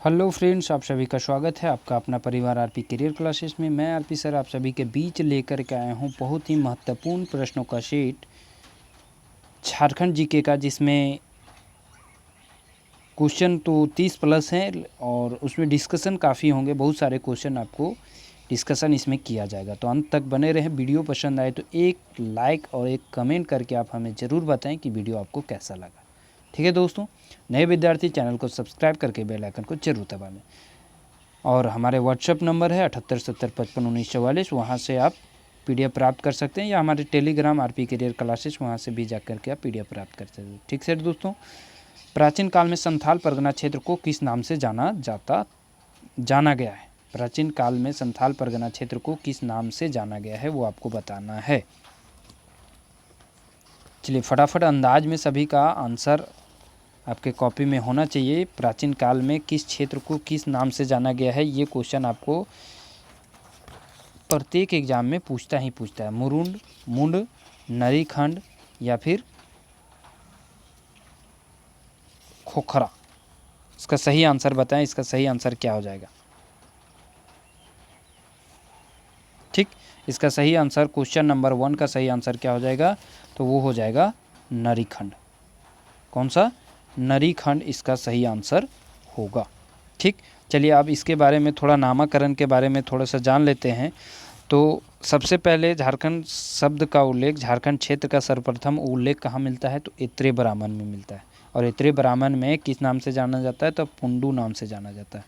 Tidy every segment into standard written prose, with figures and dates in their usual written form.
Hello friends, आप सभी का स्वागत है आपका अपना परिवार आरपी करियर क्लासेस में। मैं आरपी सर आप सभी के बीच लेकर के आया हूं बहुत ही महत्वपूर्ण प्रश्नों का सेट झारखंड जीके का, जिसमें क्वेश्चन तो 30 प्लस हैं और उसमें डिस्कशन काफ़ी होंगे। बहुत सारे क्वेश्चन आपको डिस्कशन इसमें किया जाएगा, तो अंत तक बने रहें। वीडियो पसंद आए तो एक लाइक और एक कमेंट करके आप हमें ज़रूर बताएं कि वीडियो आपको कैसा लगा। ठीक है दोस्तों, नए विद्यार्थी चैनल को सब्सक्राइब करके बेल आइकन को जरूर दबा लें। और हमारे व्हाट्सएप नंबर है 7870551944, वहाँ से आप PDF प्राप्त कर सकते हैं, या हमारे टेलीग्राम आरपी करियर क्लासेस, वहाँ से भी जा करके आप PDF प्राप्त कर सकते हैं। ठीक है दोस्तों, प्राचीन काल में संथाल परगना क्षेत्र को किस नाम से जाना गया है? प्राचीन काल में संथाल परगना क्षेत्र को किस नाम से जाना गया है वो आपको बताना है। चलिए फटाफट अंदाज में सभी का आंसर आपके कॉपी में होना चाहिए। प्राचीन काल में किस क्षेत्र को किस नाम से जाना गया है, ये क्वेश्चन आपको प्रत्येक एग्जाम में पूछता है। मुरुंड, मुंड, नरीखंड या फिर खोखरा। इसका सही आंसर बताएं, इसका सही आंसर क्या हो जाएगा? ठीक, इसका सही आंसर क्वेश्चन नंबर 1 का सही आंसर क्या हो जाएगा? तो वो हो जाएगा नरीखंड। कौन सा? नरीखंड इसका सही आंसर होगा। ठीक, चलिए अब इसके बारे में थोड़ा नामकरण के बारे में थोड़ा सा जान लेते हैं। तो सबसे पहले झारखंड शब्द का उल्लेख, झारखंड क्षेत्र का सर्वप्रथम उल्लेख कहाँ मिलता है? तो एत्रे ब्राह्मण में मिलता है। और एत्रे ब्राह्मण में किस नाम से जाना जाता है? तो पुंडू नाम से जाना जाता है।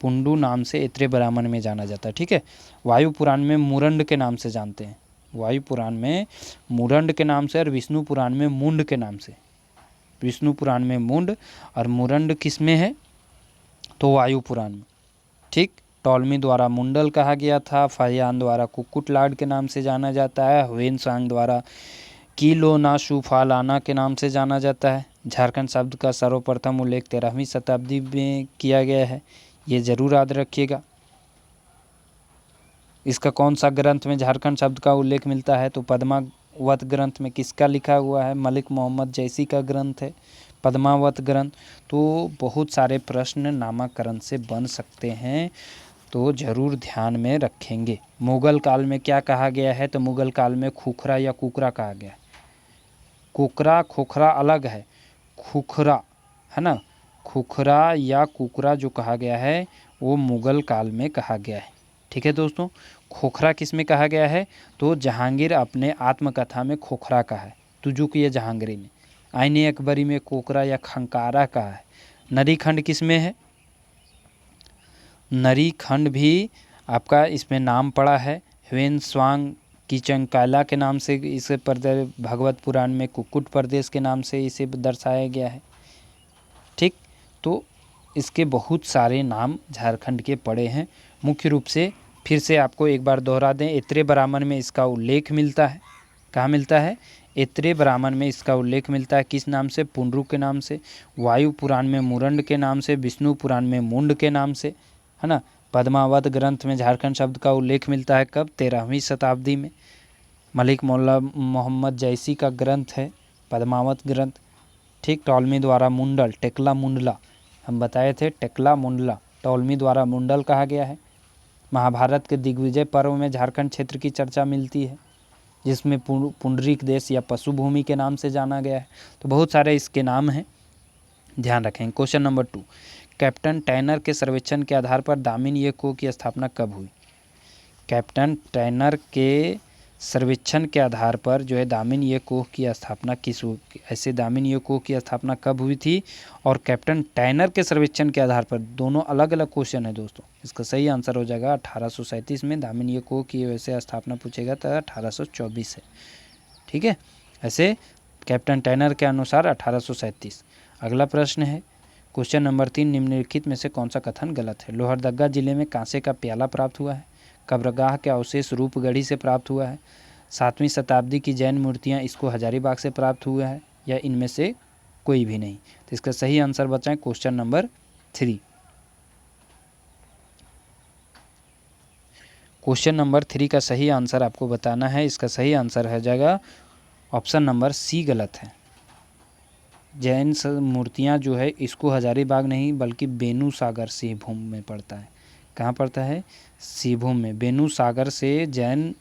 पुंडू नाम से एत्रे ब्राह्मण में जाना जाता है। ठीक है, वायु पुराण में मुरंड के नाम से जानते हैं। वायु पुराण में मुरंड के नाम से और विष्णु पुराण में मुंड के नाम से। विष्णु पुराण में मुंड और मुरंड किस में है? तो वायु पुराण में। ठीक, टॉलमी द्वारा मुंडल कहा गया था। फाहियान द्वारा कुक्कुटलाड के नाम से जाना जाता है। ह्वेनसांग द्वारा किलोनाशुफालाना के नाम से जाना जाता है। झारखंड शब्द का सर्वप्रथम उल्लेख 13वीं शताब्दी में किया गया है, ये जरूर याद रखिएगा। इसका कौन सा ग्रंथ में झारखंड शब्द का उल्लेख मिलता है? तो पद्मावत ग्रंथ में। किसका लिखा हुआ है? मलिक मोहम्मद जैसी का ग्रंथ है पद्मावत ग्रंथ। तो बहुत सारे प्रश्न नामकरण से बन सकते हैं, तो ज़रूर ध्यान में रखेंगे। मुगल काल में क्या कहा गया है? तो मुगल काल में खुखरा या कुकरा कहा गया है। कुकरा खोखरा अलग है, खुखरा है ना। खुखरा या कुकरा जो कहा गया है वो मुगल काल में कहा गया है। ठीक है दोस्तों, खोखरा किस में कहा गया है? तो जहांगीर अपने आत्मकथा में खोखरा कहा है। तुझु की जहांगीरी ने आईने अकबरी में कोकरा या खंकारा कहा है। नरीखंड किस में है? नरीखंड भी आपका इसमें नाम पड़ा है। ह्वेनसांग की चंकाला के नाम से इसे भगवत पुराण में कुक्कुट प्रदेश के नाम से इसे दर्शाया गया है। ठीक, तो इसके बहुत सारे नाम झारखंड के पड़े हैं। मुख्य रूप से फिर से आपको एक बार दोहरा दें, एत्रे ब्राह्मण में इसका उल्लेख मिलता है। कहाँ मिलता है? एत्रे ब्राह्मण में इसका उल्लेख मिलता है। किस नाम से? पुंडरू के नाम से। वायु पुराण में मुरंड के नाम से। विष्णु पुराण में मुंड के नाम से, है ना। पद्मावत ग्रंथ में झारखंड शब्द का उल्लेख मिलता है कब? 13वीं शताब्दी में। मलिक मोहम्मद जैसी का ग्रंथ है पद्मावत ग्रंथ। ठीक, टॉलमी द्वारा मुंडल, टेकला मुंडला हम बताए थे, टेकला मुंडला टॉलमी द्वारा मुंडल कहा गया है। महाभारत के दिग्विजय पर्व में झारखंड क्षेत्र की चर्चा मिलती है, जिसमें पुंडरीक देश या पशुभूमि के नाम से जाना गया है। तो बहुत सारे इसके नाम हैं, ध्यान रखें। क्वेश्चन नंबर 2, कैप्टन टैनर के सर्वेक्षण के आधार पर दामिनी एको की स्थापना कब हुई? कैप्टन टैनर के सर्वेक्षण के आधार पर जो है दामिनी एको की स्थापना ऐसे दामिनी एको की स्थापना कब हुई थी? और कैप्टन टैनर के सर्वेक्षण के आधार पर, दोनों अलग अलग क्वेश्चन है दोस्तों। इसका सही आंसर हो जाएगा 1837 में दामिनी एको की वैसे स्थापना पूछेगा तो 1824 है। ठीक है, ऐसे कैप्टन टैनर के अनुसार 1837। अगला प्रश्न है क्वेश्चन नंबर 3, निम्नलिखित में से कौन सा कथन गलत है? लोहरदगा जिले में कांसे का प्याला प्राप्त हुआ है। कब्रगाह के अवशेष रूपगढ़ी से प्राप्त हुआ है। 7वीं शताब्दी की जैन मूर्तियां इसको हजारीबाग से प्राप्त हुआ है, या इनमें से कोई भी नहीं। तो इसका सही आंसर बचाएं क्वेश्चन नंबर 3। क्वेश्चन नंबर 3 का सही आंसर आपको बताना है। इसका सही आंसर हो जाएगा ऑप्शन नंबर सी, गलत है। जैन मूर्तियाँ जो है इसको हजारीबाग नहीं बल्कि बेनू सागर सिंहभूम में पड़ता है। कहाँ पड़ता है? सिंहभूम में। बेनू सागर से जैन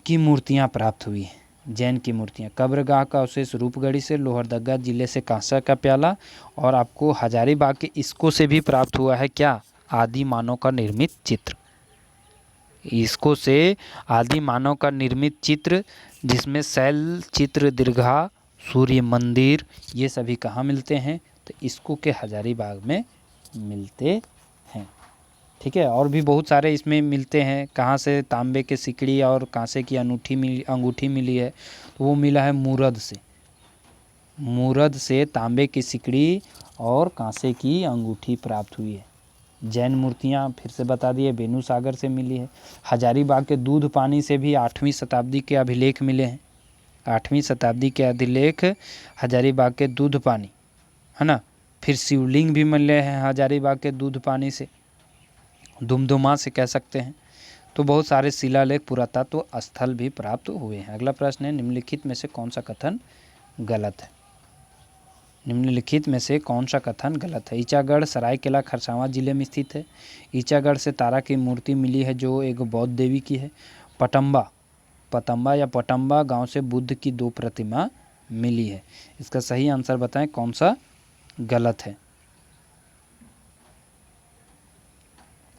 की मूर्तियाँ प्राप्त हुई हैं। जैन की मूर्तियाँ। कब्रगाह का अवशेष रूपगढ़ी से, लोहरदगा जिले से कांसा का प्याला, और आपको हजारीबाग के इसको से भी प्राप्त हुआ है क्या? आदि मानव का निर्मित चित्र। इसको से आदि मानव का निर्मित चित्र, जिसमें शैल चित्र, दीर्घा, सूर्य मंदिर, ये सभी कहाँ मिलते हैं? तो इसको के हजारीबाग में मिलते हैं। ठीक है, और भी बहुत सारे इसमें मिलते हैं। कहाँ से? तांबे के सिकड़ी और कांसे की अंगूठी मिली है, तो वो मिला है मूरद से। मूरद से तांबे की सिकड़ी और कांसे की अंगूठी प्राप्त हुई है। जैन मूर्तियाँ फिर से बता दिए बेनू सागर से मिली है। हजारीबाग के दूध पानी से भी 8वीं शताब्दी के अभिलेख मिले हैं। 8वीं शताब्दी के अभिलेख हजारीबाग के दूध पानी, है ना। फिर शिवलिंग भी मिले हैं हजारीबाग के दूध पानी से, दुमदुमा से कह सकते हैं। तो बहुत सारे शिलालेख, पुरातत्व स्थल भी प्राप्त हुए हैं। अगला प्रश्न है, निम्नलिखित में से कौन सा कथन गलत है? निम्नलिखित में से कौन सा कथन गलत है? ईचागढ़ सरायकेला खरसावां जिले में स्थित है। ईचागढ़ से तारा की मूर्ति मिली है जो एक बौद्ध देवी की है। पटम्बा गांव से बुद्ध की 2 प्रतिमा मिली है। इसका सही आंसर बताएं, कौन सा गलत है?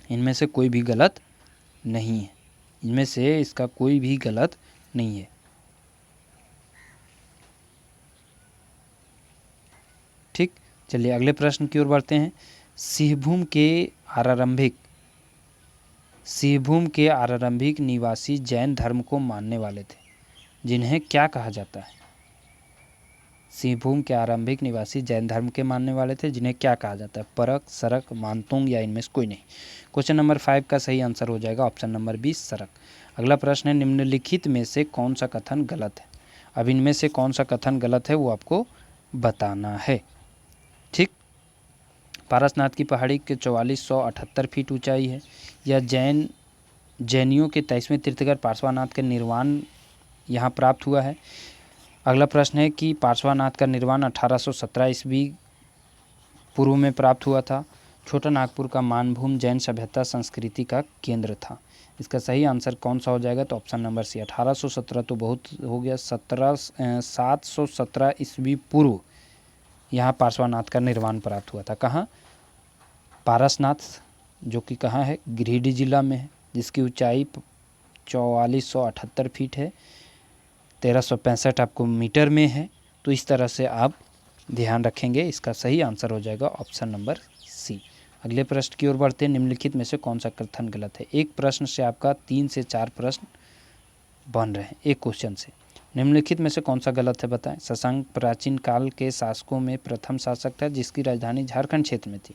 इनमें से कोई भी गलत नहीं है। इनमें से इसका कोई भी गलत नहीं है। ठीक, चलिए अगले प्रश्न की ओर बढ़ते हैं। सिंहभूम के आरंभिक निवासी जैन धर्म को मानने वाले थे, जिन्हें क्या कहा जाता है? सिंहभूम के आरंभिक निवासी जैन धर्म के मानने वाले थे, जिन्हें क्या कहा जाता है? परक, सरक, मानतोंग, या इनमें से कोई नहीं। क्वेश्चन नंबर 5 का सही आंसर हो जाएगा ऑप्शन नंबर 20 सरक। अगला प्रश्न है, निम्नलिखित में से कौन सा कथन गलत है? अब इनमें से कौन सा कथन गलत है वो आपको बताना है। ठीक, पारसनाथ की पहाड़ी के 4478 फीट ऊंचाई है। यह जैनियों के 23वें तीर्थंकर पार्श्वनाथ के निर्वाण यहाँ प्राप्त हुआ है। अगला प्रश्न है कि पार्श्वनाथ का निर्वाण 1817 ईस्वी पूर्व में प्राप्त हुआ था। छोटा नागपुर का मानभूम जैन सभ्यता संस्कृति का केंद्र था। इसका सही आंसर कौन सा हो जाएगा? तो ऑप्शन नंबर सी 1817 तो बहुत हो गया। 717 ईस्वी पूर्व यहाँ पार्श्वनाथ का निर्वाण प्राप्त हुआ था। कहाँ? पारसनाथ, जो कि कहाँ है? गिरिडीह जिला में है, जिसकी ऊंचाई 4478 फीट है, 1365 आपको मीटर में है। तो इस तरह से आप ध्यान रखेंगे। इसका सही आंसर हो जाएगा ऑप्शन नंबर सी। अगले प्रश्न की ओर बढ़ते हैं। निम्नलिखित में से कौन सा कथन गलत है? एक प्रश्न से आपका 3 से 4 प्रश्न बन रहे हैं एक क्वेश्चन से। निम्नलिखित में से कौन सा गलत है बताएं? शशांक प्राचीन काल के शासकों में प्रथम शासक था जिसकी राजधानी झारखंड क्षेत्र में थी।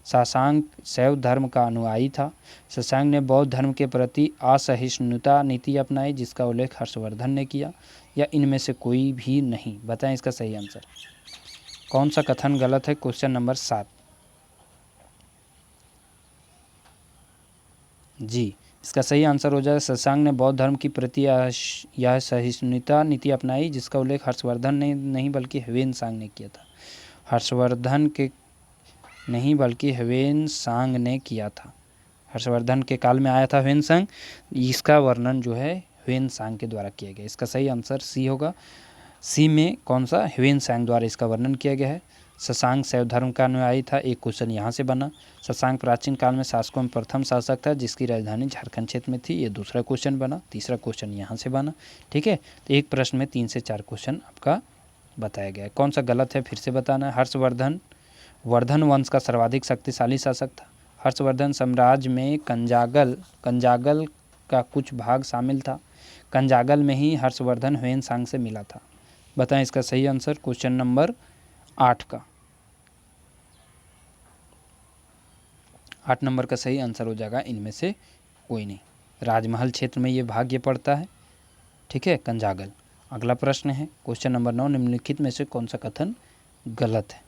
शशांक शैव धर्म का अनुयायी था। शशांक ने बौद्ध धर्म के प्रति असहिष्णुता नीति अपनाई जिसका उल्लेख हर्षवर्धन ने किया, या इनमें से कोई भी नहीं? बताएं इसका सही आंसर। कौन सा कथन गलत है? क्वेश्चन नंबर 7 जी। इसका सही आंसर हो जाए शशांक ने बौद्ध धर्म की प्रति यह सहिष्णुता नीति अपनाई जिसका उल्लेख हर्षवर्धन ने नहीं बल्कि ह्वेनसांग ने किया था। हर्षवर्धन के नहीं बल्कि ह्वेनसांग ने किया था। हर्षवर्धन के काल में आया था ह्वेनसांग। इसका वर्णन जो है ह्वेनसांग के द्वारा किया गया। इसका सही आंसर सी होगा। सी में कौन सा? ह्वेनसांग द्वारा इसका वर्णन किया गया है। शशांक शैव धर्म का अनुयायी था। एक क्वेश्चन यहाँ से बना। शशांक प्राचीन काल में शासकों में प्रथम शासक था जिसकी राजधानी झारखंड क्षेत्र में थी। ये दूसरा क्वेश्चन बना। तीसरा क्वेश्चन यहाँ से बना। ठीक है, तो एक प्रश्न में 3 से 4 क्वेश्चन आपका बताया गया है। कौन सा गलत है फिर से बताना है। हर्षवर्धन वर्धन वंश का सर्वाधिक शक्तिशाली शासक था। हर्षवर्धन साम्राज्य में कंजागल का कुछ भाग शामिल था। कंजागल में ही हर्षवर्धन ह्वेनसांग से मिला था। बताएं इसका सही आंसर। क्वेश्चन नंबर 8 का 8 नंबर का सही आंसर हो जाएगा इनमें से कोई नहीं। राजमहल क्षेत्र में ये भाग ये पड़ता है। ठीक है, कंजागल। अगला प्रश्न है क्वेश्चन नंबर 9। निम्नलिखित में से कौन सा कथन गलत है?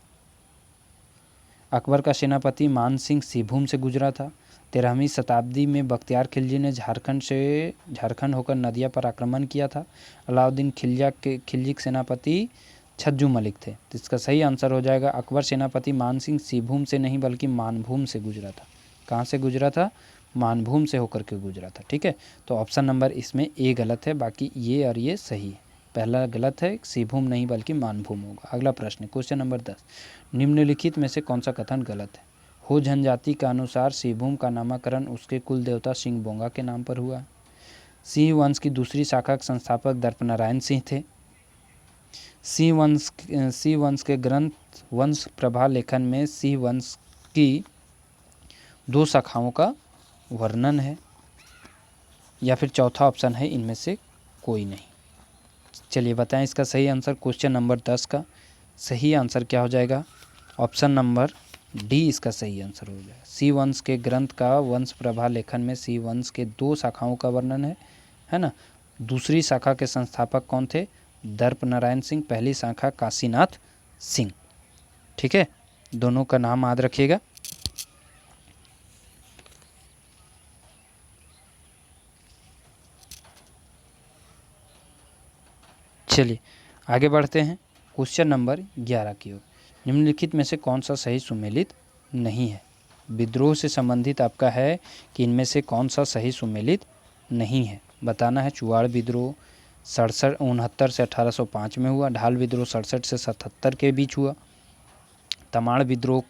अकबर का सेनापति मान सिंह सिंहभूम से गुजरा था। 13वीं शताब्दी में बख्तियार खिलजी ने झारखंड होकर नदिया पर आक्रमण किया था। अलाउद्दीन खिलजी के सेनापति छज्जू मलिक थे। तो इसका सही आंसर हो जाएगा अकबर सेनापति मान सिंह सिंहभूम से नहीं बल्कि मानभूम से गुजरा था। कहाँ से गुजरा था? मानभूम से होकर के गुजरा था। ठीक है, तो ऑप्शन नंबर इसमें ए गलत है, बाकी ये और ये सही है। पहला गलत है, सिंहभूम नहीं बल्कि मानभूम होगा। अगला प्रश्न क्वेश्चन नंबर 10, निम्नलिखित में से कौन सा कथन गलत है? हो जनजाति के अनुसार सिंहभूम का नामकरण उसके कुल देवता सिंह बोंगा के नाम पर हुआ। सिंह वंश की दूसरी शाखा के संस्थापक दर्पनारायण सिंह थे। सिंह वंश के ग्रंथ वंश प्रभा लेखन में सिंह वंश की 2 शाखाओं का वर्णन है। या फिर चौथा ऑप्शन है इनमें से कोई नहीं। चलिए बताएं इसका सही आंसर। क्वेश्चन नंबर 10 का सही आंसर क्या हो जाएगा? ऑप्शन नंबर डी इसका सही आंसर हो जाएगा। सिंह वंश के ग्रंथ का वंश प्रभा लेखन में सिंह वंश के 2 शाखाओं का वर्णन है ना। दूसरी शाखा के संस्थापक कौन थे? दर्पनारायण सिंह। पहली शाखा काशीनाथ सिंह। ठीक है, दोनों का नाम याद रखिएगा। चलिए आगे बढ़ते हैं क्वेश्चन नंबर 11 की ओर। निम्नलिखित में से कौन सा सही सुमेलित नहीं है? विद्रोह से संबंधित आपका है कि इनमें से कौन सा सही सुमेलित नहीं है, बताना है। चुवाड़ विद्रोह 69 से 1805 में हुआ। ढाल विद्रोह 67 से 77 के बीच हुआ। तमाड़ विद्रोह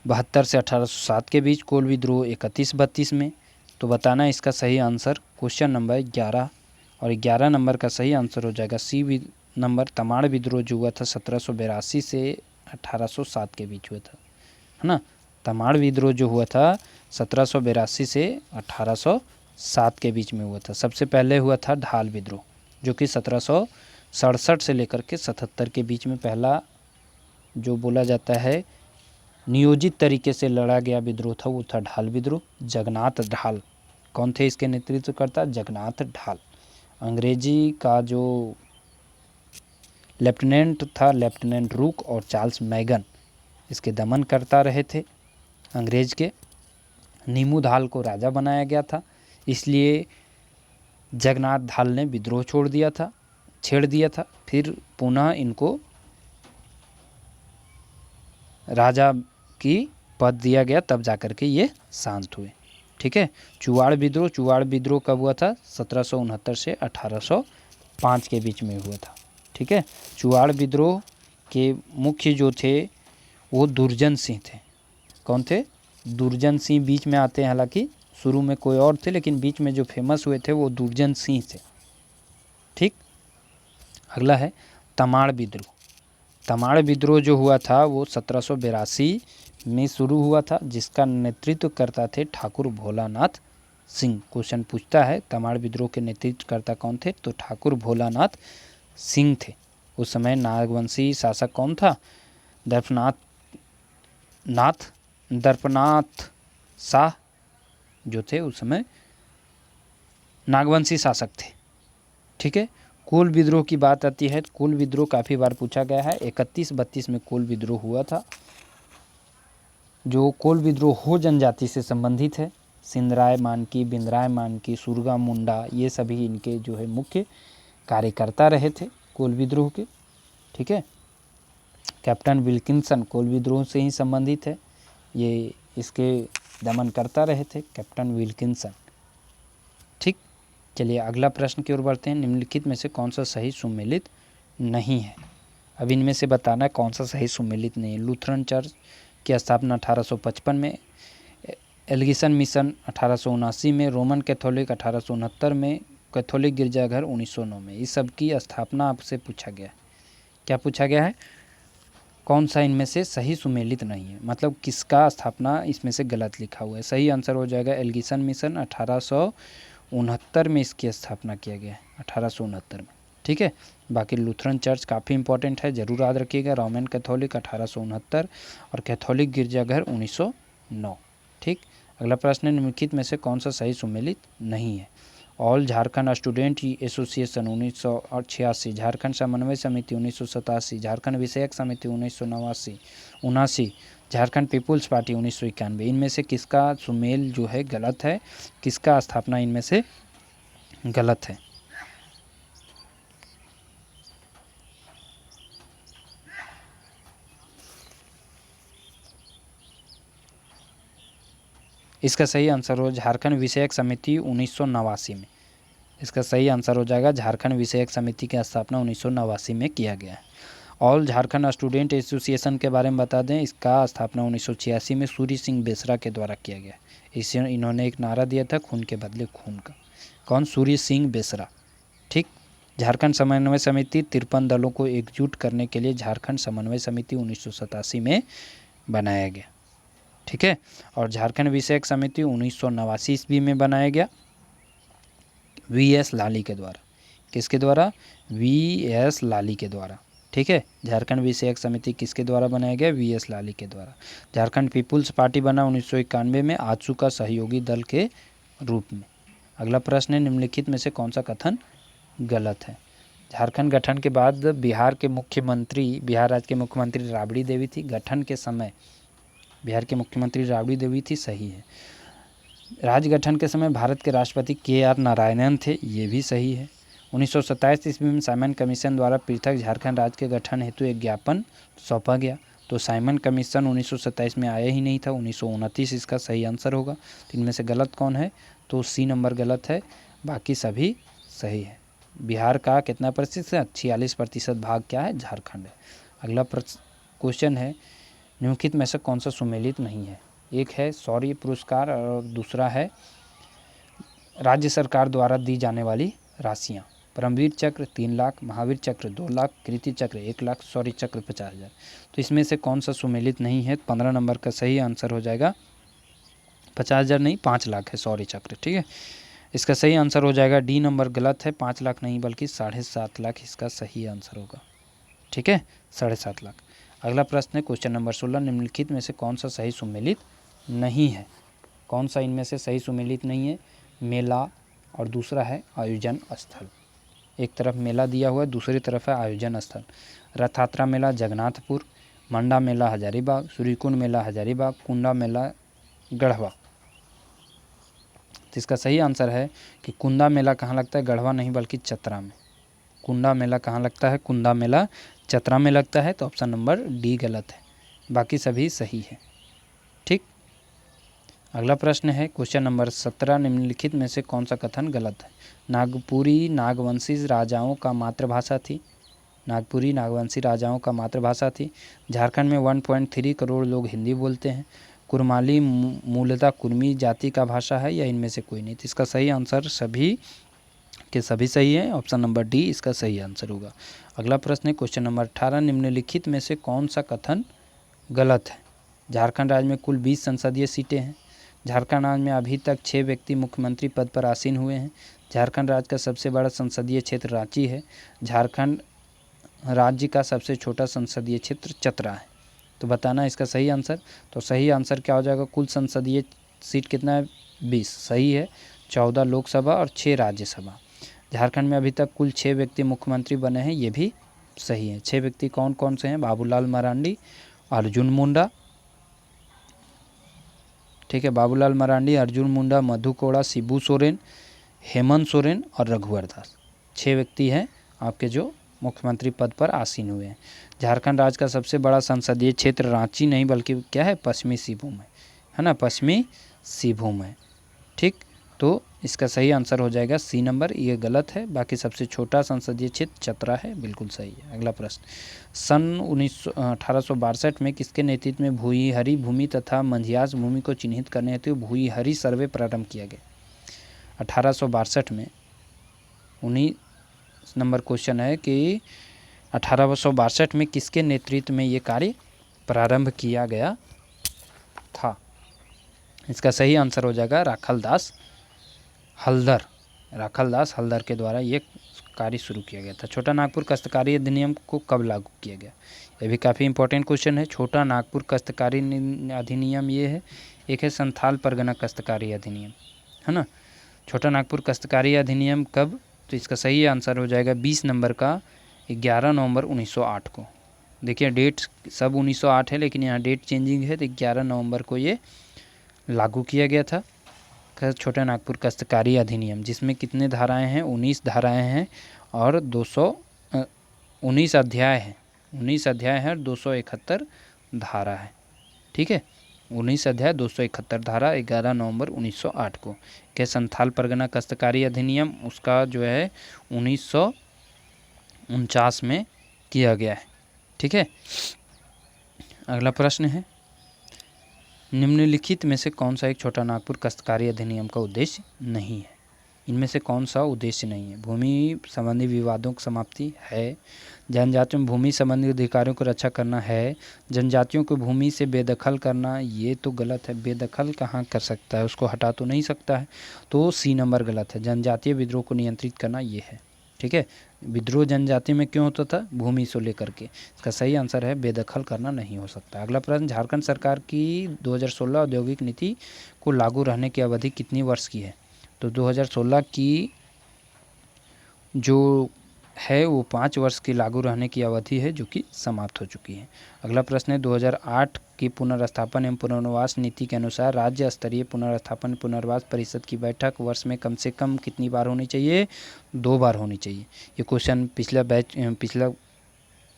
72 से 1807 के बीच। कोल विद्रोह 31-32 में। तो बताना है इसका सही आंसर क्वेश्चन नंबर 11, और 11 नंबर का सही आंसर हो जाएगा सी नंबर। तमाड़ विद्रोह जो हुआ था 1782 से 1807 के बीच हुआ था, है ना। तमाड़ विद्रोह जो हुआ था 1782 से 1807 के बीच में हुआ था। सबसे पहले हुआ था ढाल विद्रोह जो कि 1767 से लेकर के 77 के बीच में पहला जो बोला जाता है नियोजित तरीके से लड़ा गया विद्रोह था, वो था ढाल विद्रोह। जगन्नाथ ढाल कौन थे इसके नेतृत्व करता? जगन्नाथ ढाल। अंग्रेजी का जो लेफ्टिनेंट था, लेफ्टिनेंट रूक और चार्ल्स मैगन, इसके दमन करता रहे थे अंग्रेज के। नीमू धाल को राजा बनाया गया था, इसलिए जगन्नाथ धाल ने विद्रोह छेड़ दिया था। फिर पुनः इनको राजा की पद दिया गया, तब जाकर के ये शांत हुए। ठीक है, चुवाड़ विद्रोह कब हुआ था? 1769 से 1805 के बीच में हुआ था। ठीक है, चुवाड़ विद्रोह के मुख्य जो थे वो दुर्जन सिंह थे। कौन थे? दुर्जन सिंह बीच में आते हैं, हालांकि शुरू में कोई और थे, लेकिन बीच में जो फेमस हुए थे वो दुर्जन सिंह थे। ठीक, अगला है तमाड़ विद्रोह। तमाड़ विद्रोह जो हुआ था वो 1782 में शुरू हुआ था, जिसका नेतृत्व करता थे ठाकुर भोलानाथ सिंह। क्वेश्चन पूछता है तमाड़ विद्रोह के नेतृत्वकर्ता कौन थे? तो ठाकुर भोलानाथ सिंह थे। उस समय नागवंशी शासक कौन था? दर्पनाथ शाह जो थे उस समय नागवंशी शासक थे। ठीक है, कोल विद्रोह की बात आती है। कोल विद्रोह काफ़ी बार पूछा गया है। 31-32 में कोल विद्रोह हुआ था। जो कोल विद्रोह हो जनजाति से संबंधित है, सिंधराय मानकी, बिंद्राय मानकी, सुरगा मुंडा, ये सभी इनके जो है मुख्य कार्यकर्ता रहे थे कोल विद्रोह के। ठीक है, कैप्टन विल्किंसन कोल विद्रोह से ही संबंधित है, ये इसके दमन करता रहे थे कैप्टन विल्किंसन। ठीक, चलिए अगला प्रश्न की ओर बढ़ते हैं। निम्नलिखित में से कौन सा सही सुमेलित नहीं है? अब इनमें से बताना है कौन सा सही सुमेलित नहीं है। लूथरन चर्च की स्थापना 1855 में, एल्गिसन मिशन 1879 में, रोमन कैथोलिक 1869 में, कैथोलिक गिरजाघर 1909 में। इस सब की स्थापना आपसे पूछा गया है। क्या पूछा गया है? कौन सा इनमें से सही सुमेलित नहीं है, मतलब किसका स्थापना इसमें से गलत लिखा हुआ है। सही आंसर हो जाएगा एल्गिसन मिशन 1869 में इसकी स्थापना किया गया है, 1869 में। ठीक है, बाकी लूथरन चर्च काफ़ी इंपॉर्टेंट है, ज़रूर याद रखिएगा। रोमन कैथोलिक 1869 और कैथोलिक गिरजाघर 1909। ठीक, अगला प्रश्न, निम्नलिखित में से कौन सा सही सुमेलित नहीं है? All Jharkhand student association 1986, Jharkhand समन्वय समिति 1987, झारखंड विषयक समिति 1979, झारखंड पीपुल्स पार्टी 1991। इनमें से किसका सुमेल जो है गलत है, किसका स्थापना इनमें से गलत है? इसका सही आंसर हो झारखंड विषयक समिति 1989 में। इसका सही आंसर हो जाएगा झारखंड विषयक समिति की स्थापना 1989 में किया गया है। ऑल झारखंड स्टूडेंट एसोसिएशन के बारे में बता दें, इसका स्थापना 1986 में सूर्य सिंह बेसरा के द्वारा किया गया। इसे इन्होंने एक नारा दिया था, खून के बदले खून का। कौन? सूर्य सिंह बेसरा। ठीक। झारखंड समन्वय समिति 53 दलों को एकजुट करने के लिए झारखंड समन्वय समिति 1987 में बनाया गया। ठीक है। और झारखंड विषयक समिति 1989 ईस्वी में बनाया गया वी.एस. लाली के द्वारा। किसके द्वारा? वी.एस. लाली के द्वारा। ठीक है। झारखंड विषयक समिति किसके द्वारा बनाया गया? वी.एस. लाली के द्वारा। झारखंड पीपुल्स पार्टी बना 1991 में आजसू का सहयोगी दल के रूप में। अगला प्रश्न है, निम्नलिखित में से कौन सा कथन गलत है? झारखंड गठन के बाद बिहार राज्य के मुख्यमंत्री राबड़ी देवी थी। गठन के समय बिहार के मुख्यमंत्री राबड़ी देवी थी, सही है। राज्य गठन के समय भारत के राष्ट्रपति के.आर. नारायणन थे, ये भी सही है। 1927 ईस्वी में साइमन कमीशन द्वारा पृथक झारखंड राज्य के गठन हेतु एक ज्ञापन सौंपा गया, तो साइमन कमीशन 1927 में आया ही नहीं था, 1929 इसका सही आंसर होगा। तो इनमें से गलत कौन है? तो सी नंबर गलत है, बाकी सभी सही है। बिहार का कितना प्रतिशत है? 46% भाग क्या है? झारखंड है। अगला क्वेश्चन है, निम्नलिखित में से कौन सा सुमेलित नहीं है? एक है शौर्य पुरस्कार और दूसरा है राज्य सरकार द्वारा दी जाने वाली राशियाँ। परमवीर चक्र 3 लाख, महावीर चक्र 2 लाख, कीर्ति चक्र 1 लाख, शौर्य चक्र 50,000। तो इसमें से कौन सा सुमेलित नहीं है? 15 नंबर का सही आंसर हो जाएगा 50,000 नहीं, 5 लाख है शौर्य चक्र। ठीक है। इसका सही आंसर हो जाएगा डी नंबर गलत है, 5 लाख नहीं बल्कि 7.5 लाख इसका सही आंसर होगा। ठीक है, 7.5 लाख। अगला प्रश्न है क्वेश्चन नंबर 16, निम्नलिखित में से कौन सा सही सुमेलित नहीं है? कौन सा इनमें से सही सुमेलित नहीं है? मेला और दूसरा है आयोजन स्थल। एक तरफ मेला दिया हुआ है, दूसरी तरफ है आयोजन स्थल। रथ यात्रा मेला जगन्नाथपुर, मंडा मेला हजारीबाग, सूर्यकुंड मेला हजारीबाग, कुंडा मेला गढ़वा। तो इसका सही आंसर है कि कुंदा मेला कहाँ लगता है? गढ़वा नहीं बल्कि चतरा में। कुंडा मेला कहाँ लगता है? कुंदा मेला चतरा में लगता है। तो ऑप्शन नंबर डी गलत है, बाकी सभी सही है। ठीक। अगला प्रश्न है क्वेश्चन नंबर 17, निम्नलिखित में से कौन सा कथन गलत है? नागपुरी नागवंशी राजाओं का मातृभाषा थी। नागपुरी नागवंशी राजाओं का मातृभाषा थी। झारखंड में 1.3 करोड़ लोग हिंदी बोलते हैं। कुरमाली मूलतः कुर्मी जाति का भाषा है, या इनमें से कोई नहीं? तो इसका सही आंसर सभी के सभी सही है, ऑप्शन नंबर डी इसका सही आंसर होगा। अगला प्रश्न है क्वेश्चन नंबर 18, निम्नलिखित में से कौन सा कथन गलत है? झारखंड राज्य में कुल 20 संसदीय सीटें हैं। झारखंड राज्य में अभी तक 6 व्यक्ति मुख्यमंत्री पद पर आसीन हुए हैं। झारखंड राज्य का सबसे बड़ा संसदीय क्षेत्र रांची है। झारखंड राज्य का सबसे छोटा संसदीय क्षेत्र चतरा है। तो बताना इसका सही आंसर। तो सही आंसर क्या हो जाएगा? कुल संसदीय सीट कितना है? 20 सही है। 14 लोकसभा और 6 राज्यसभा। झारखंड में अभी तक कुल 6 व्यक्ति मुख्यमंत्री बने हैं, ये भी सही है। 6 व्यक्ति कौन कौन से हैं? बाबूलाल मरांडी, अर्जुन मुंडा, ठीक है, बाबूलाल मरांडी, अर्जुन मुंडा, मधु कोड़ा, शिबू सोरेन, हेमंत सोरेन और रघुवर दास। 6 व्यक्ति हैं आपके जो मुख्यमंत्री पद पर आसीन हुए हैं। झारखंड राज्य का सबसे बड़ा संसदीय क्षेत्र रांची नहीं बल्कि क्या है? पश्चिमी सिंहभूम है ना, पश्चिमी सिंहभूम है। ठीक। तो इसका सही आंसर हो जाएगा सी नंबर, ये गलत है। बाकी सबसे छोटा संसदीय क्षेत्र चतरा है, बिल्कुल सही है। अगला प्रश्न, सन 1862 में किसके नेतृत्व में भूईहरी भूमि तथा मंझियास भूमि को चिन्हित करने हेतु भूईहरी सर्वे प्रारंभ किया गया? 1862 में 19 नंबर क्वेश्चन है कि 1862 में किसके नेतृत्व में ये कार्य प्रारंभ किया गया था? इसका सही आंसर हो जाएगा राखालदास हल्दर। राखालदास हल्दर के द्वारा ये कार्य शुरू किया गया था। छोटा नागपुर काश्तकारी अधिनियम को कब लागू किया गया? ये भी काफ़ी इंपॉर्टेंट क्वेश्चन है। छोटा नागपुर काश्तकारी अधिनियम ये है, एक है संथाल परगना काश्तकारी अधिनियम, है ना। छोटा नागपुर काश्तकारी अधिनियम कब? तो इसका सही आंसर हो जाएगा 20 नंबर का 11 नवंबर 1908 को। देखिए डेट सब 1908 है, लेकिन यहाँ डेट चेंजिंग है, तो 11 नवंबर को ये लागू किया गया था छोटा नागपुर काश्तकारी अधिनियम, जिसमें कितने धाराएं हैं? 19 धाराएं हैं और 19 अध्याय है। 19 अध्याय है और 271 धारा है। ठीक है, 19 अध्याय 271 धारा 11 नवंबर 1908 को। क्या संथाल परगना काश्तकारी अधिनियम उसका जो है 1949 में किया गया है। ठीक है, अगला प्रश्न है, निम्नलिखित में से कौन सा एक छोटा नागपुर काश्तकारी अधिनियम का उद्देश्य नहीं है? इनमें से कौन सा उद्देश्य नहीं है? भूमि संबंधी विवादों की समाप्ति है, जनजातियों में भूमि संबंधी अधिकारों को रक्षा करना है, जनजातियों को भूमि से बेदखल करना, ये तो गलत है, बेदखल कहाँ कर सकता है, उसको हटा तो नहीं सकता है, तो सी नंबर गलत है। जनजातीय विद्रोह को नियंत्रित करना ये है। ठीक है, विद्रोह जनजाति में क्यों होता था? भूमि से लेकर के। इसका सही आंसर है बेदखल करना नहीं हो सकता। अगला प्रश्न, झारखंड सरकार की 2016 औद्योगिक नीति को लागू रहने की अवधि कितनी वर्ष की है? तो 2016 की जो है वो 5 वर्ष की लागू रहने की अवधि है, जो कि समाप्त हो चुकी है। अगला प्रश्न है, 2008 की पुनर्स्थापन एवं पुनर्वास नीति के अनुसार राज्य स्तरीय पुनर्स्थापन पुनर्वास परिषद की बैठक वर्ष में कम से कम कितनी बार होनी चाहिए? 2 बार होनी चाहिए। ये क्वेश्चन पिछला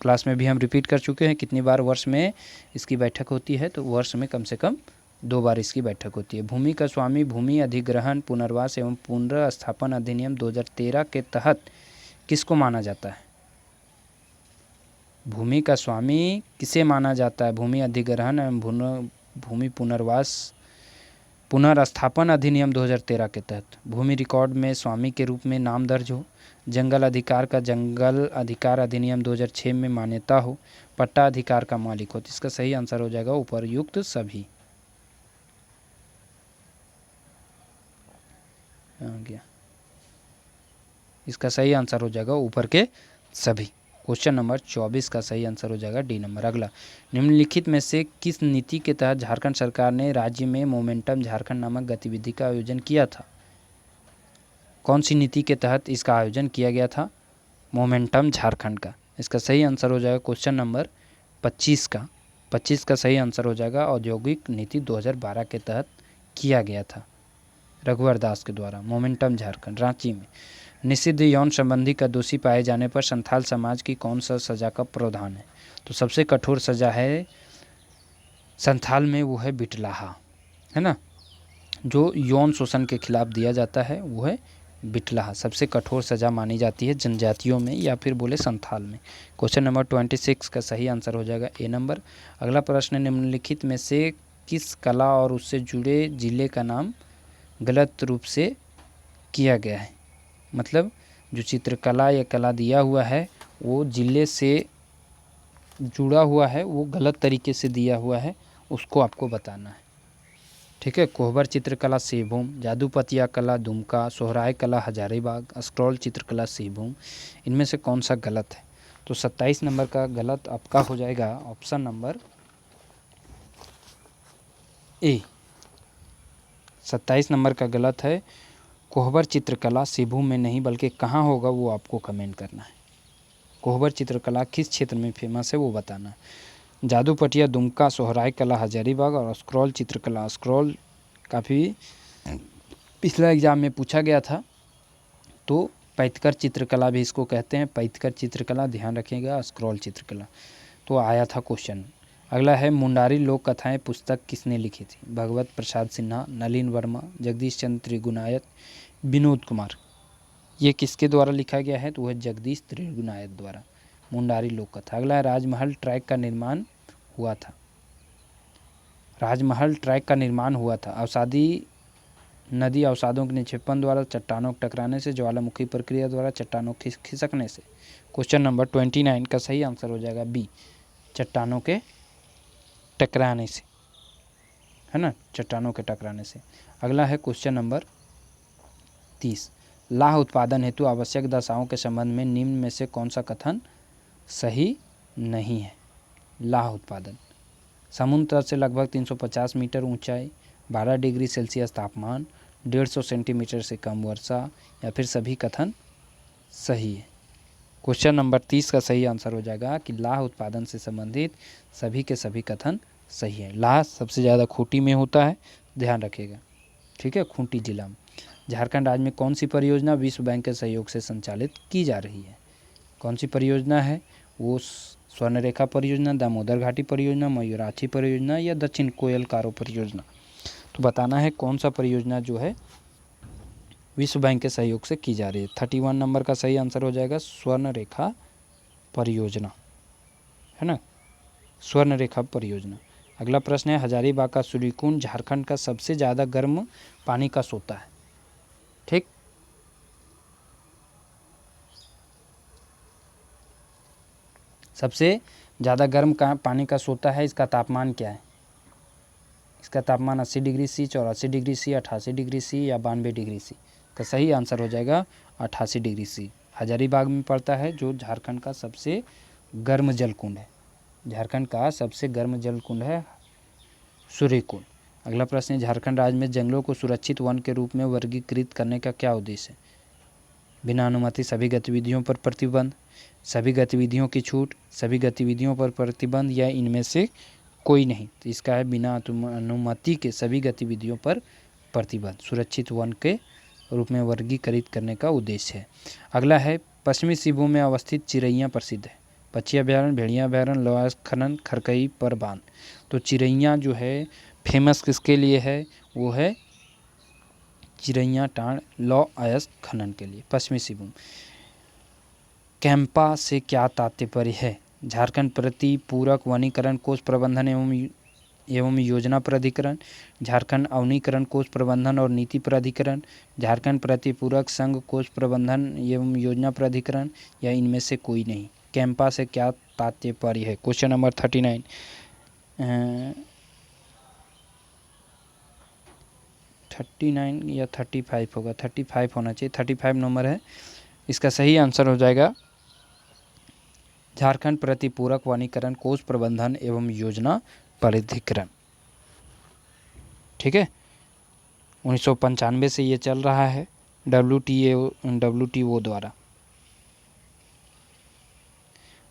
क्लास में भी हम रिपीट कर चुके हैं, कितनी बार वर्ष में इसकी बैठक होती है? तो वर्ष में कम से कम 2 बार इसकी बैठक होती है। भूमि का स्वामी भूमि अधिग्रहण पुनर्वास एवं पुनर्स्थापन अधिनियम 2013 के तहत किसको माना जाता है? भूमि का स्वामी किसे माना जाता है? भूमि अधिग्रहण एवं भूमि पुनर्स्थापन अधिनियम 2013 के तहत भूमि रिकॉर्ड में स्वामी के रूप में नाम दर्ज हो, जंगल अधिकार का जंगल अधिकार अधिनियम 2006 में मान्यता हो, पट्टा अधिकार का मालिक हो। तो इसका सही आंसर हो जाएगा उपरयुक्त सभी। गया, इसका सही आंसर हो जाएगा ऊपर के सभी। क्वेश्चन नंबर 24 का सही आंसर हो जाएगा डी नंबर। अगला, निम्नलिखित में से किस नीति के तहत झारखंड सरकार ने राज्य में मोमेंटम झारखंड नामक गतिविधि का आयोजन किया था? कौन सी नीति के तहत इसका आयोजन किया गया था? मोमेंटम झारखंड का। इसका सही आंसर हो जाएगा क्वेश्चन नंबर 25 का। 25 का सही आंसर हो जाएगा औद्योगिक नीति 2012 के तहत किया गया था रघुवर दास के द्वारा। मोमेंटम झारखंड। रांची में निषिद्ध यौन संबंधी का दोषी पाए जाने पर संथाल समाज की कौन सा सज़ा का प्रावधान है? तो सबसे कठोर सज़ा है संथाल में वो है बिटलाहा, है ना। जो यौन शोषण के खिलाफ दिया जाता है वो है बिटलाहा। सबसे कठोर सज़ा मानी जाती है जनजातियों में या फिर बोले संथाल में। क्वेश्चन नंबर 26 का सही आंसर हो जाएगा ए नंबर। अगला प्रश्न, निम्नलिखित में से किस कला और उससे जुड़े जिले का नाम गलत रूप से किया गया है? मतलब जो चित्रकला या कला दिया हुआ है वो जिले से जुड़ा हुआ है, वो गलत तरीके से दिया हुआ है, उसको आपको बताना है। ठीक है, कोहबर चित्रकला सिंहभूम, जादूपतिया कला दुमका, सोहराय कला हजारीबाग, स्क्रॉल चित्रकला सिंहभूम, इनमें से कौन सा गलत है? तो 27 नंबर का गलत आपका हो जाएगा ऑप्शन नंबर ए। 27 नंबर का गलत है। कोहबर चित्रकला सिंहभूम में नहीं बल्कि कहाँ होगा वो आपको कमेंट करना है। कोहबर चित्रकला किस क्षेत्र में फेमस है वो बताना है। जादूपटिया दुमका, सोहराय कला हजारीबाग और स्क्रॉल चित्रकला। स्क्रॉल काफ़ी पिछला एग्जाम में पूछा गया था, तो पैतकर चित्रकला भी इसको कहते हैं। पैतकर चित्रकला ध्यान रखिएगा, स्क्रॉल चित्रकला तो आया था क्वेश्चन। अगला है, मुंडारी लोक कथाएँ पुस्तक किसने लिखी थी? भगवत प्रसाद सिन्हा, नलिन वर्मा, जगदीश चंद्र त्रिगुनायत, विनोद कुमार। ये किसके द्वारा लिखा गया है? तो वह जगदीश त्रिगुनायत द्वारा, मुंडारी लोक कथा। अगला है, राजमहल ट्रैक का निर्माण हुआ था। राजमहल ट्रैक का निर्माण हुआ था अवसादी नदी अवसादों के निक्षेपण द्वारा, चट्टानों के टकराने से, ज्वालामुखी प्रक्रिया द्वारा, चट्टानों के खिसकने से। क्वेश्चन नंबर 29 का सही आंसर हो जाएगा बी, चट्टानों के टकराने से, है ना, चट्टानों के टकराने से। अगला है क्वेश्चन नंबर 30, लाह उत्पादन हेतु आवश्यक दशाओं के संबंध में निम्न में से कौन सा कथन सही नहीं है? लाह उत्पादन, समुद्र तल से लगभग 350 मीटर ऊंचाई, 12 डिग्री सेल्सियस तापमान, 150 सेंटीमीटर से कम वर्षा, या फिर सभी कथन सही है। क्वेश्चन नंबर 30 का सही आंसर हो जाएगा कि लाह उत्पादन से संबंधित सभी के सभी कथन सही है। लाह सबसे ज़्यादा खूंटी में होता है, ध्यान रखिएगा। ठीक है, खूंटी जिला में। झारखंड राज्य में कौन सी परियोजना विश्व बैंक के सहयोग से संचालित की जा रही है? कौन सी परियोजना है? वो स्वर्णरेखा परियोजना, दामोदर घाटी परियोजना, मयूराक्षी परियोजना या दक्षिण कोयल कारो परियोजना। तो बताना है कौन सा परियोजना जो है विश्व बैंक के सहयोग से की जा रही है। 31 नंबर का सही आंसर हो जाएगा स्वर्णरेखा परियोजना, है ना, स्वर्णरेखा परियोजना। अगला प्रश्न है हजारीबाग का सूर्यकुंड झारखंड का सबसे ज़्यादा गर्म पानी का सोता है। ठीक, सबसे ज़्यादा गर्म पानी का सोता है, इसका तापमान क्या है? इसका तापमान 80 degree C, 84 degree C, 88 degree C या 92 डिग्री सी। का सही आंसर हो जाएगा 88 डिग्री सी। हजारीबाग में पड़ता है, जो झारखंड का सबसे गर्म जलकुंड है। झारखंड का सबसे गर्म जलकुंड है सूर्यकुंड। अगला प्रश्न है झारखंड राज्य में जंगलों को सुरक्षित वन के रूप में वर्गीकृत करने का क्या उद्देश्य है? बिना अनुमति सभी गतिविधियों पर प्रतिबंध, सभी गतिविधियों की छूट, सभी गतिविधियों पर प्रतिबंध या इनमें से कोई नहीं। तो इसका है बिना अनुमति के सभी गतिविधियों पर प्रतिबंध, सुरक्षित वन के रूप में वर्गीकृत करने का उद्देश्य है। अगला है पश्चिमी सिंहभूम में अवस्थित चिरैया प्रसिद्ध है। पक्षी अभ्यारण्य, भेड़िया अभ्यारण्य, लौह अयस्क खनन, खरकई पर बांध। तो चिरैया जो है फेमस किसके लिए है? वो है चिरैया टांड़ लौह अयस्क खनन के लिए, पश्चिमी सिंहभूम। कैंपा से क्या तात्पर्य है? झारखंड प्रतिपूरक वनीकरण कोष प्रबंधन एवं योजना प्राधिकरण, झारखंड अवनीकरण कोष प्रबंधन और नीति प्राधिकरण, झारखंड प्रतिपूरक संघ कोष प्रबंधन एवं योजना प्राधिकरण या इनमें से कोई नहीं। कैंपा से क्या तात्पर्य है? क्वेश्चन नंबर 39 या 35 होगा, 35 होना चाहिए, 35 नंबर है। इसका सही आंसर हो जाएगा झारखंड प्रतिपूरक वनीकरण कोष प्रबंधन एवं योजना प्राधिकरण। ठीक है, 1995 से ये चल रहा है WTO द्वारा।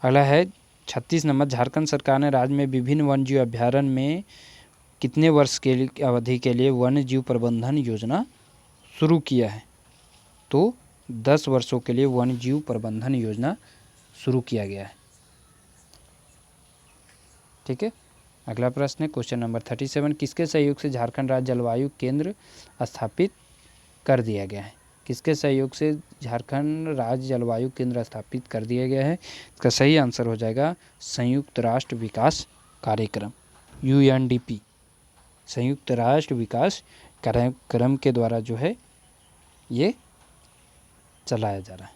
अगला है 36 नंबर, झारखंड सरकार ने राज्य में विभिन्न वन्यजीव अभ्यारण्य में कितने वर्ष के लिए अवधि के लिए वन्यजीव प्रबंधन योजना शुरू किया है? तो 10 वर्षों के लिए वन्यजीव प्रबंधन योजना शुरू किया गया है। ठीक है, अगला प्रश्न है क्वेश्चन नंबर 37, किसके सहयोग से झारखंड राज्य जलवायु केंद्र स्थापित कर दिया गया है? किसके सहयोग से झारखंड राज्य जलवायु केंद्र स्थापित कर दिया गया है? इसका सही आंसर हो जाएगा संयुक्त राष्ट्र विकास कार्यक्रम, UNDP, संयुक्त राष्ट्र विकास कार्यक्रम के द्वारा जो है ये चलाया जा रहा है।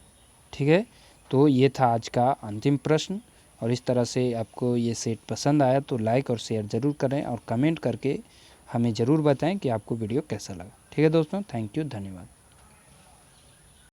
ठीक है, तो ये था आज का अंतिम प्रश्न। और इस तरह से आपको ये सेट पसंद आया तो लाइक और शेयर ज़रूर करें और कमेंट करके हमें ज़रूर बताएं कि आपको वीडियो कैसा लगा। ठीक है दोस्तों, थैंक यू, धन्यवाद।